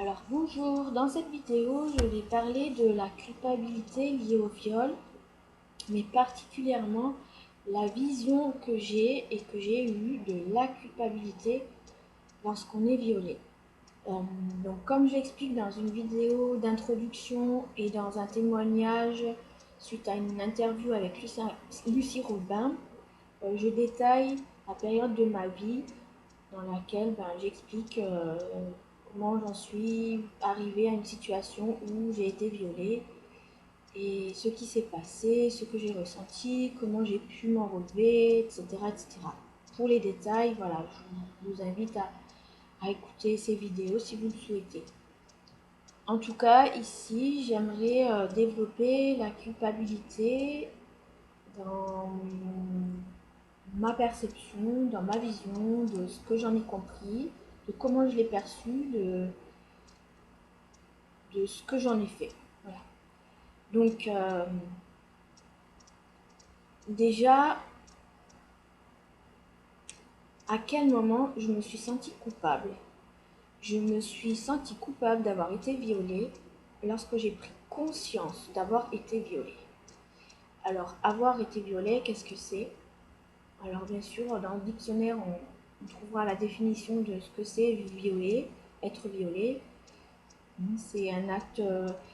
Alors bonjour, dans cette vidéo je vais parler de la culpabilité liée au viol, mais particulièrement la vision que j'ai et que j'ai eue de la culpabilité lorsqu'on est violé. Donc comme j'explique dans une vidéo d'introduction et dans un témoignage suite à une interview avec Lucie Robin, je détaille la période de ma vie dans laquelle j'explique comment j'en suis arrivée à une situation où j'ai été violée et ce qui s'est passé, ce que j'ai ressenti, comment j'ai pu m'en relever, etc., etc. Pour les détails, voilà, je vous invite à écouter ces vidéos si vous le souhaitez. En tout cas, ici, j'aimerais développer la culpabilité dans ma perception, dans ma vision, de ce que j'en ai compris, de comment je l'ai perçu, de ce que j'en ai fait. Voilà. Donc, déjà, à quel moment je me suis sentie coupable? Je me suis sentie coupable d'avoir été violée lorsque j'ai pris conscience d'avoir été violée. Alors, avoir été violée, qu'est-ce que c'est? Alors, bien sûr, dans le dictionnaire, on trouvera la définition de ce que c'est violer, être violé. C'est un acte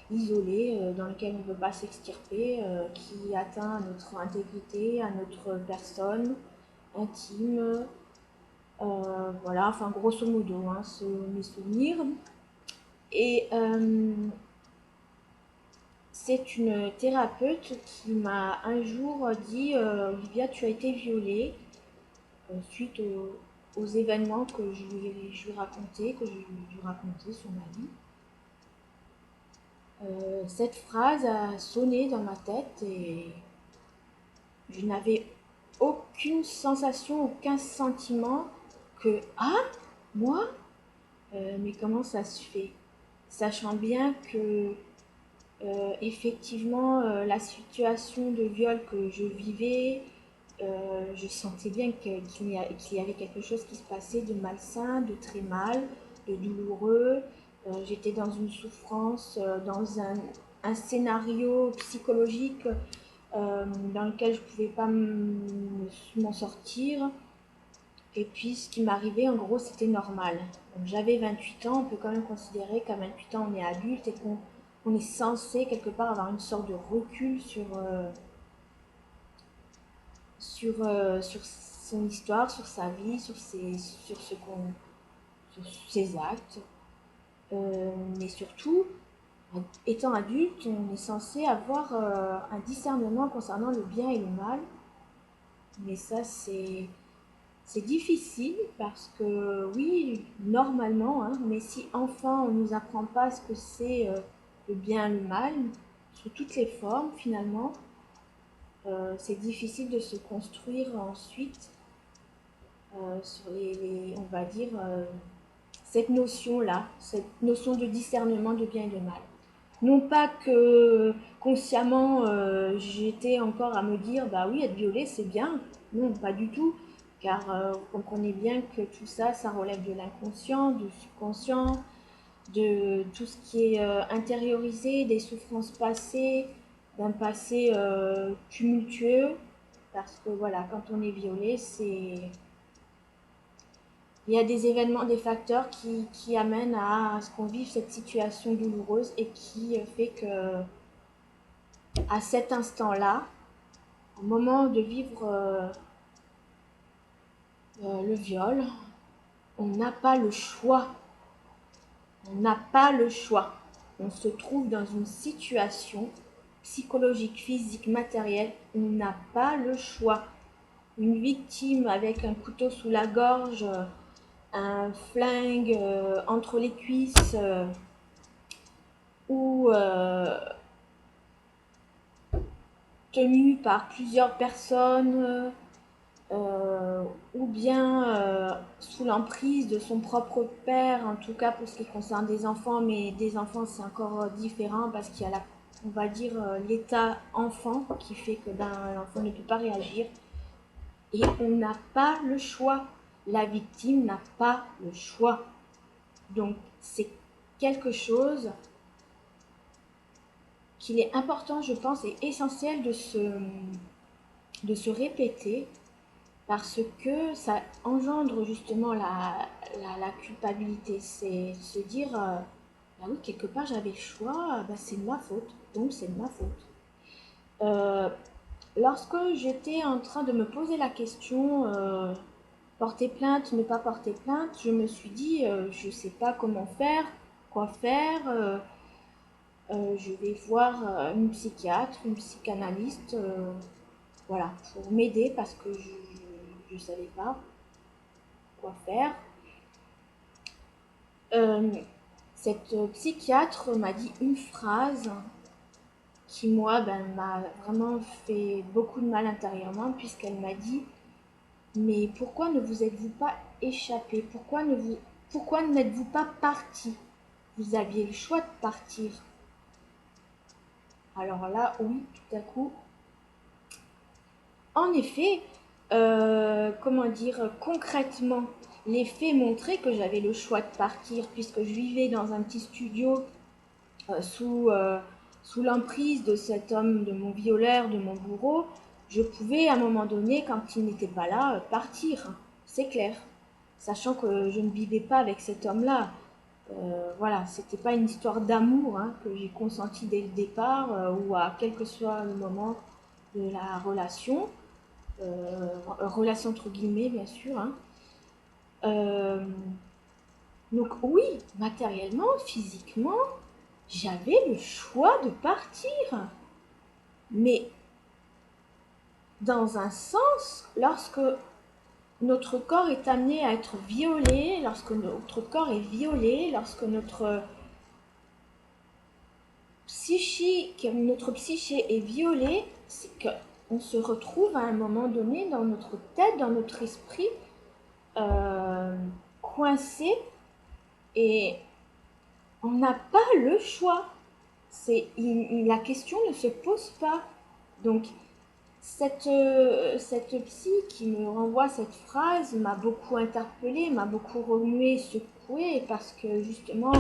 isolé dans lequel on ne peut pas s'extirper, qui atteint à notre intégrité, à notre personne intime. Voilà, enfin grosso modo, hein, c'est mes souvenirs. Et c'est une thérapeute qui m'a un jour dit Olivia, tu as été violée suite aux événements que je lui racontais, que je lui racontais sur ma vie. Cette phrase a sonné dans ma tête et je n'avais aucune sensation, aucun sentiment que « Ah, moi mais comment ça se fait ?» Sachant bien que effectivement la situation de viol que je vivais, je sentais bien qu'il y avait quelque chose qui se passait de malsain, de très mal, de douloureux. J'étais dans une souffrance, dans un scénario psychologique dans lequel je ne pouvais pas m'en sortir. Et puis ce qui m'arrivait, en gros, c'était normal. J'avais 28 ans, on peut quand même considérer qu'à 28 ans, on est adulte et qu'on est censé quelque part avoir une sorte de recul sur son histoire, sur sa vie, sur ses actes. Mais surtout, étant adulte, on est censé avoir un discernement concernant le bien et le mal. Mais ça, c'est difficile parce que, oui, normalement, hein, mais si enfant, on ne nous apprend pas ce que c'est le bien et le mal, sous toutes les formes, finalement, c'est difficile de se construire ensuite sur on va dire, cette notion-là, cette notion de discernement de bien et de mal. Non pas que consciemment j'étais encore à me dire bah oui, être violée c'est bien, non pas du tout, car vous comprenez bien que tout ça, ça relève de l'inconscient, du subconscient, de tout ce qui est intériorisé, des souffrances passées, d'un passé tumultueux, parce que voilà, quand on est violé, il y a des événements, des facteurs qui amènent à ce qu'on vive cette situation douloureuse et qui fait que à cet instant-là, au moment de vivre le viol, on n'a pas le choix. On n'a pas le choix. On se trouve dans une situation psychologique, physique, matérielle. On n'a pas le choix. Une victime avec un couteau sous la gorge, un flingue entre les cuisses ou tenue par plusieurs personnes ou bien sous l'emprise de son propre père, en tout cas pour ce qui concerne des enfants, mais des enfants c'est encore différent parce qu'il y a on va dire l'état enfant qui fait que l'enfant ne peut pas réagir et on n'a pas le choix. La victime n'a pas le choix. Donc c'est quelque chose qu'il est important, je pense, et essentiel de se répéter parce que ça engendre justement la culpabilité. C'est se dire, bah oui, quelque part j'avais le choix, bah c'est de ma faute, donc c'est de ma faute. Euh, Lorsque j'étais en train de me poser la question, porter plainte, ne pas porter plainte, je me suis dit, je ne sais pas comment faire, quoi faire. Je vais voir une psychiatre, une psychanalyste, voilà, pour m'aider parce que je ne savais pas quoi faire. Cette psychiatre m'a dit une phrase qui, moi, m'a vraiment fait beaucoup de mal intérieurement, puisqu'elle m'a dit: mais pourquoi ne vous êtes-vous pas échappé? Pourquoi n'êtes-vous pas parti? Vous aviez le choix de partir. Alors là, oui, tout à coup. En effet, comment dire, concrètement, les faits montraient que j'avais le choix de partir, puisque je vivais dans un petit studio euh, sous, euh, sous l'emprise de cet homme, de mon violeur, de mon bourreau. Je pouvais à un moment donné, quand il n'était pas là, partir, c'est clair. Sachant que je ne vivais pas avec cet homme-là. Voilà, c'était pas une histoire d'amour que j'ai consenti dès le départ ou à quel que soit le moment de la relation. Relation entre guillemets, bien sûr. Euh, donc oui, matériellement, physiquement, j'avais le choix de partir. Mais dans un sens, lorsque notre corps est amené à être violé, lorsque notre corps est violé, lorsque notre psyché est violée, c'est qu'on se retrouve à un moment donné dans notre tête, dans notre esprit, coincé, et on n'a pas le choix. La question ne se pose pas. Donc, cette psy qui me renvoie cette phrase m'a beaucoup interpellée, m'a beaucoup remuée, secouée, parce que justement,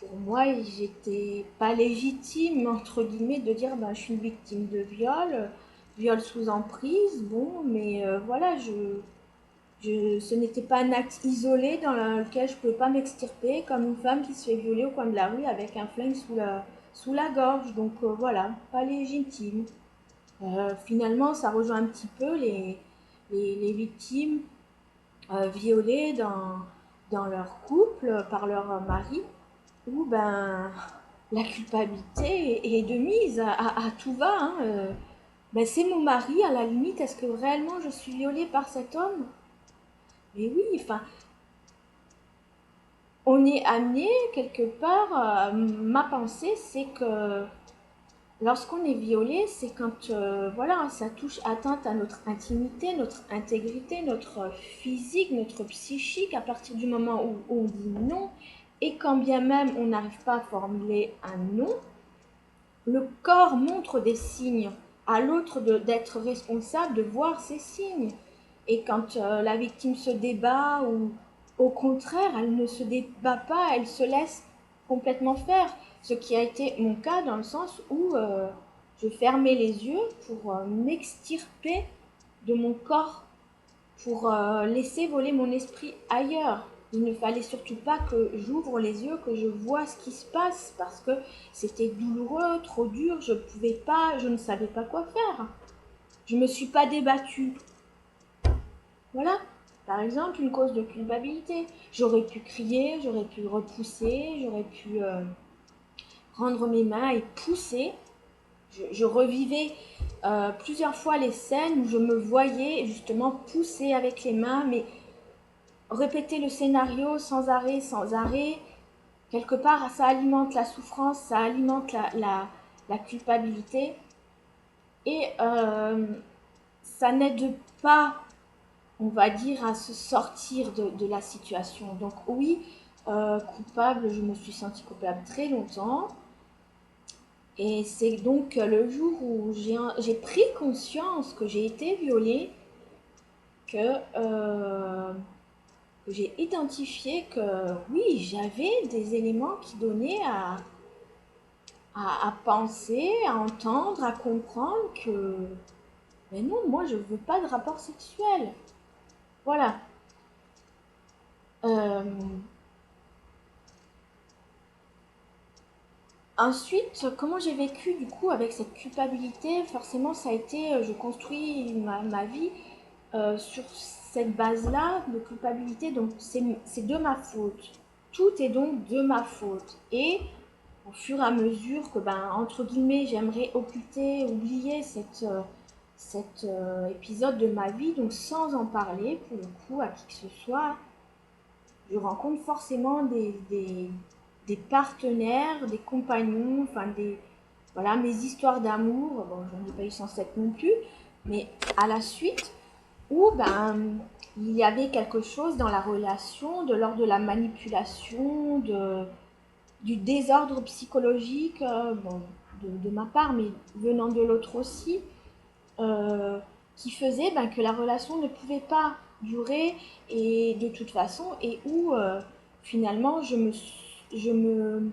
pour moi, j'étais pas légitime, entre guillemets, de dire je suis une victime de viol, viol sous emprise, bon, mais voilà, ce n'était pas un acte isolé dans lequel je ne pouvais pas m'extirper, comme une femme qui se fait violer au coin de la rue avec un flingue sous la gorge, donc voilà, pas légitime. Finalement, ça rejoint un petit peu les victimes violées dans leur couple par leur mari, où la culpabilité est de mise à tout va. C'est mon mari, à la limite, est-ce que réellement je suis violée par cet homme? Mais oui, enfin, on est amené quelque part, ma pensée, c'est que lorsqu'on est violé, c'est quand voilà, ça touche atteinte à notre intimité, notre intégrité, notre physique, notre psychique, à partir du moment où on dit non, et quand bien même on n'arrive pas à formuler un non, le corps montre des signes à l'autre d'être responsable, de voir ces signes. Et quand la victime se débat ou au contraire, elle ne se débat pas, elle se laisse complètement faire. Ce qui a été mon cas dans le sens où je fermais les yeux pour m'extirper de mon corps, pour laisser voler mon esprit ailleurs. Il ne fallait surtout pas que j'ouvre les yeux, que je vois ce qui se passe, parce que c'était douloureux, trop dur, je pouvais pas, je ne savais pas quoi faire. Je me suis pas débattue. Voilà, par exemple, une cause de culpabilité. J'aurais pu crier, j'aurais pu repousser, j'aurais pu prendre mes mains et pousser. Je revivais plusieurs fois les scènes où je me voyais justement pousser avec les mains, mais répéter le scénario sans arrêt, sans arrêt. Quelque part, ça alimente la souffrance, ça alimente la culpabilité. Et ça n'aide pas, on va dire, à se sortir de la situation. Donc oui, coupable, je me suis sentie coupable très longtemps. Et c'est donc le jour où j'ai pris conscience que j'ai été violée que que j'ai identifié que oui, j'avais des éléments qui donnaient à penser, à entendre, à comprendre que, mais non, moi je veux pas de rapport sexuel. Voilà. Euh, Ensuite, comment j'ai vécu du coup avec cette culpabilité? Forcément, ça a été, je construis ma vie sur cette base-là de culpabilité. Donc, c'est de ma faute. Tout est donc de ma faute. Et au fur et à mesure que, ben, entre guillemets, j'aimerais occulter, oublier cet épisode de ma vie, donc sans en parler pour le coup à qui que ce soit, je rencontre forcément des partenaires, des compagnons, enfin voilà, mes histoires d'amour, bon, j'en ai pas eu 107 non plus, mais à la suite, où ben, il y avait quelque chose dans la relation, de l'ordre de la manipulation, du désordre psychologique, bon, de ma part, mais venant de l'autre aussi, euh, qui faisait ben, que la relation ne pouvait pas durer et de toute façon, et où finalement je me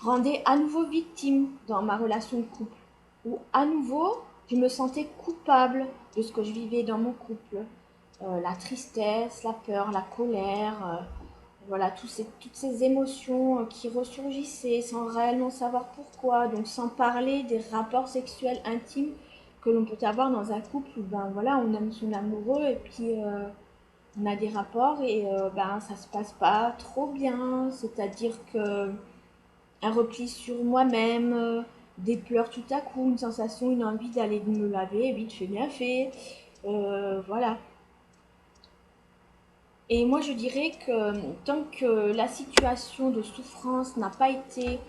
rendais à nouveau victime dans ma relation de couple, où à nouveau je me sentais coupable de ce que je vivais dans mon couple. La tristesse, la peur, la colère, voilà, toutes ces émotions qui ressurgissaient sans réellement savoir pourquoi, donc sans parler des rapports sexuels intimes que l'on peut avoir dans un couple où ben voilà, on aime son amoureux et puis on a des rapports et ben ça se passe pas trop bien, c'est-à-dire que un repli sur moi-même, des pleurs tout à coup, une sensation, une envie d'aller me laver, vite fait bien fait, voilà. Et moi, je dirais que tant que la situation de souffrance n'a pas été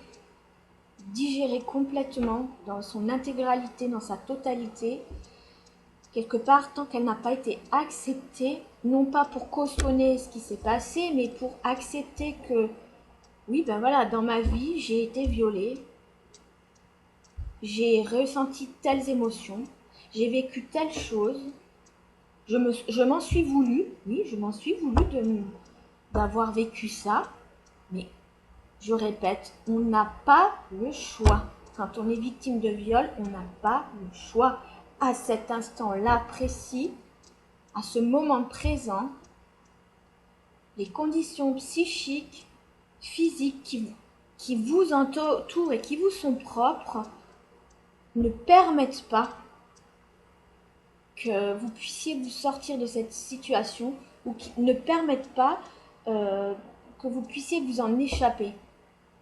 digérée complètement, dans son intégralité, dans sa totalité, quelque part, tant qu'elle n'a pas été acceptée, non pas pour cautionner ce qui s'est passé, mais pour accepter que, oui, ben voilà, dans ma vie, j'ai été violée, j'ai ressenti telles émotions, j'ai vécu telle chose, je m'en suis voulu, oui, je m'en suis voulu d'avoir vécu ça, mais je répète, on n'a pas le choix. Quand on est victime de viol, on n'a pas le choix. À cet instant-là précis, à ce moment présent, les conditions psychiques, physiques qui vous entourent et qui vous sont propres ne permettent pas que vous puissiez vous sortir de cette situation ou qui ne permettent pas que vous puissiez vous en échapper.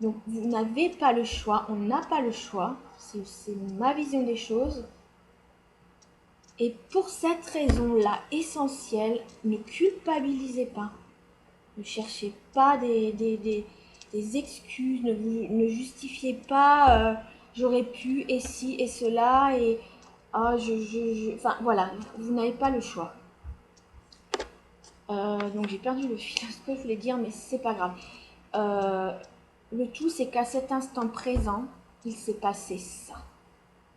Donc vous n'avez pas le choix, on n'a pas le choix, c'est ma vision des choses. Et pour cette raison-là essentielle, ne culpabilisez pas. Ne cherchez pas des excuses, ne justifiez pas j'aurais pu et si et cela et ah enfin voilà, vous n'avez pas le choix. Donc j'ai perdu le fil de ce que je voulais dire, mais c'est pas grave. Le tout, c'est qu'à cet instant présent, il s'est passé ça.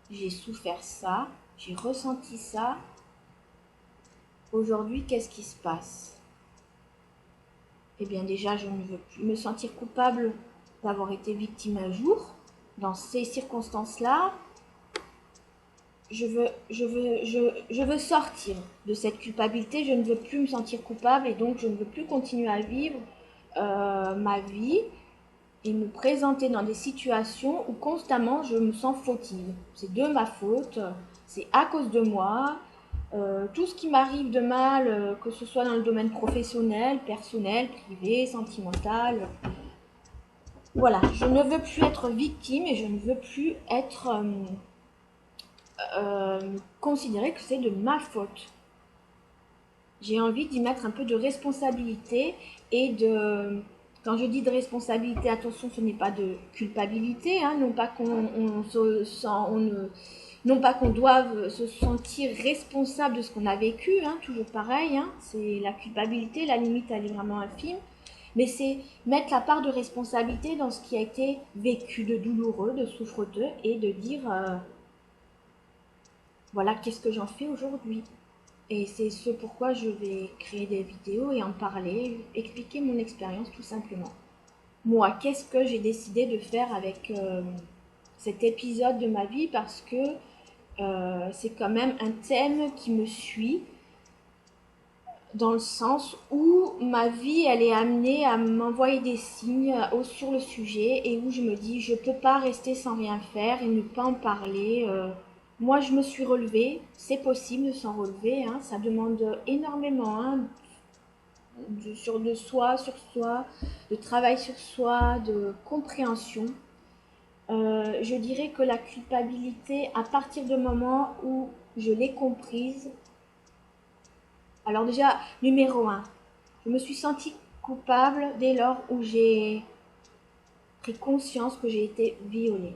J'ai souffert ça, j'ai ressenti ça. Aujourd'hui, qu'est-ce qui se passe? Eh bien déjà, je ne veux plus me sentir coupable d'avoir été victime un jour. Dans ces circonstances-là, je veux sortir de cette culpabilité. Je ne veux plus me sentir coupable et donc je ne veux plus continuer à vivre ma vie et me présenter dans des situations où constamment je me sens fautive. C'est de ma faute, c'est à cause de moi. Tout ce qui m'arrive de mal, que ce soit dans le domaine professionnel, personnel, privé, sentimental, voilà, je ne veux plus être victime et je ne veux plus être considérer que c'est de ma faute. J'ai envie d'y mettre un peu de responsabilité et de... Quand je dis de responsabilité, attention, ce n'est pas de culpabilité, hein, non pas qu'on se sent, non pas qu'on doive se sentir responsable de ce qu'on a vécu, hein, toujours pareil, hein, c'est la culpabilité, la limite elle est vraiment infime, mais c'est mettre la part de responsabilité dans ce qui a été vécu de douloureux, de souffreteux et de dire voilà qu'est-ce que j'en fais aujourd'hui. Et c'est ce pourquoi je vais créer des vidéos et en parler, expliquer mon expérience tout simplement. Moi, qu'est-ce que j'ai décidé de faire avec cet épisode de ma vie, parce que c'est quand même un thème qui me suit, dans le sens où ma vie, elle est amenée à m'envoyer des signes sur le sujet, et où je me dis, je peux pas rester sans rien faire et ne pas en parler. Moi, je me suis relevée, c'est possible de s'en relever, hein, ça demande énormément, hein, de soi, sur soi, de travail sur soi, de compréhension. Je dirais que la culpabilité, à partir du moment où je l'ai comprise, alors déjà, numéro un, je me suis sentie coupable dès lors où j'ai pris conscience que j'ai été violée.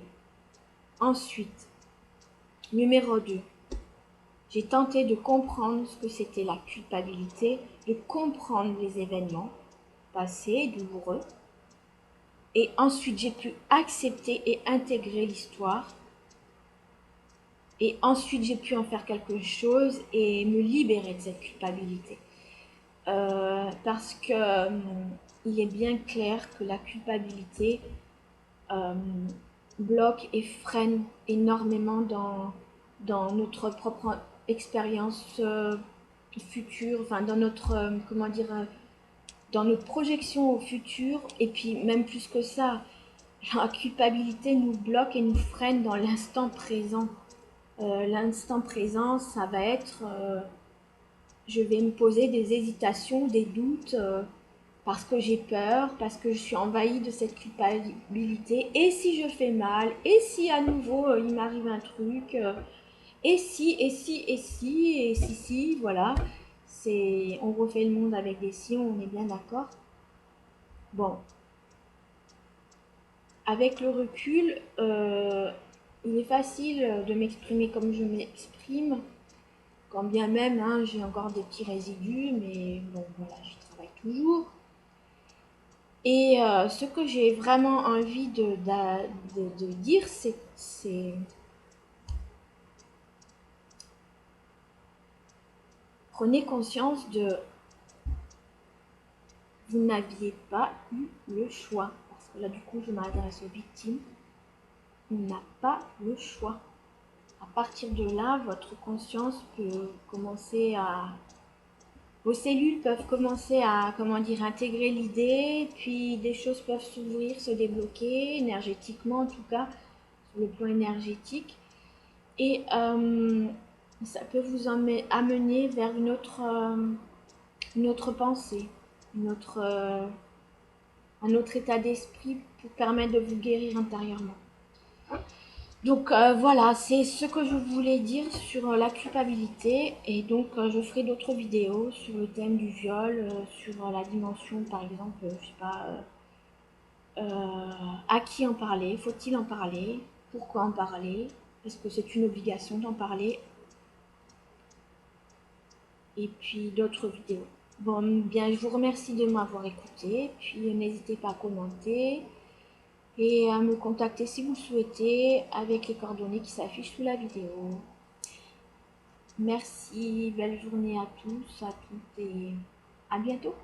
Ensuite, numéro 2, j'ai tenté de comprendre ce que c'était la culpabilité, de comprendre les événements passés, douloureux. Et ensuite, j'ai pu accepter et intégrer l'histoire. Et ensuite, j'ai pu en faire quelque chose et me libérer de cette culpabilité. Parce que il est bien clair que la culpabilité bloque et freine énormément dans notre propre expérience future, enfin dans notre, comment dire, dans notre projection au futur, et puis même plus que ça, la culpabilité nous bloque et nous freine dans l'instant présent. L'instant présent, ça va être, je vais me poser des hésitations, des doutes, parce que j'ai peur, parce que je suis envahie de cette culpabilité. Et si je fais mal, et si à nouveau il m'arrive un truc, et si, voilà. On refait le monde avec des si, on est bien d'accord. Bon, avec le recul, il est facile de m'exprimer comme je m'exprime, quand bien même hein, j'ai encore des petits résidus, mais bon, voilà, j'y travaille toujours. Et ce que j'ai vraiment envie de dire, c'est prenez conscience de vous n'aviez pas eu le choix. Parce que là, du coup, je m'adresse aux victimes. On n'a pas le choix. À partir de là, votre conscience peut commencer à... Vos cellules peuvent commencer à, comment dire, intégrer l'idée, puis des choses peuvent s'ouvrir, se débloquer, énergétiquement en tout cas, sur le plan énergétique. Et ça peut vous amener vers une autre pensée, un autre état d'esprit pour permettre de vous guérir intérieurement. Donc voilà, c'est ce que je voulais dire sur la culpabilité, et donc je ferai d'autres vidéos sur le thème du viol, sur la dimension par exemple, je sais pas, à qui en parler, faut-il en parler, pourquoi en parler, est-ce que c'est une obligation d'en parler, et puis d'autres vidéos. Bon, bien, je vous remercie de m'avoir écouté, puis n'hésitez pas à commenter et à me contacter si vous le souhaitez avec les coordonnées qui s'affichent sous la vidéo. Merci, belle journée à tous, à toutes et à bientôt.